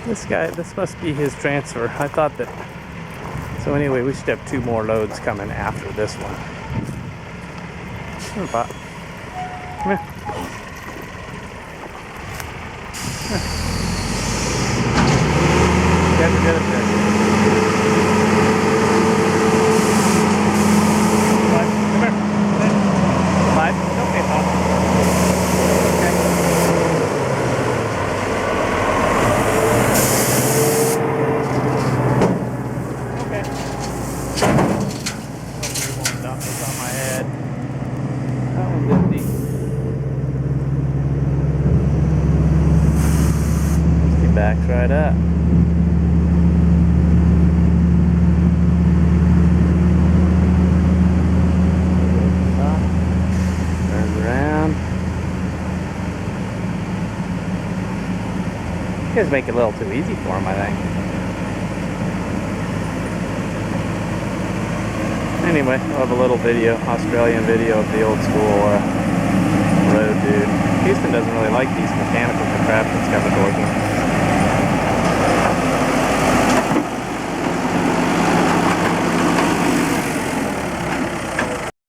This guy, this must be his transfer. I thought that. So anyway, we should have 2 more loads coming after this one. Come here, Pop. Come here. You guys are good at this. Come here. Five. Okay, Pop. Okay. Okay. Oh, you won't dump this on my head. That one's empty. He backs right up. Turns around. You guys make it a little too easy for him, I think. Anyway, we'll have a little video, Australian video of the old school road dude. Houston doesn't really like these mechanical contraptions coming towards him.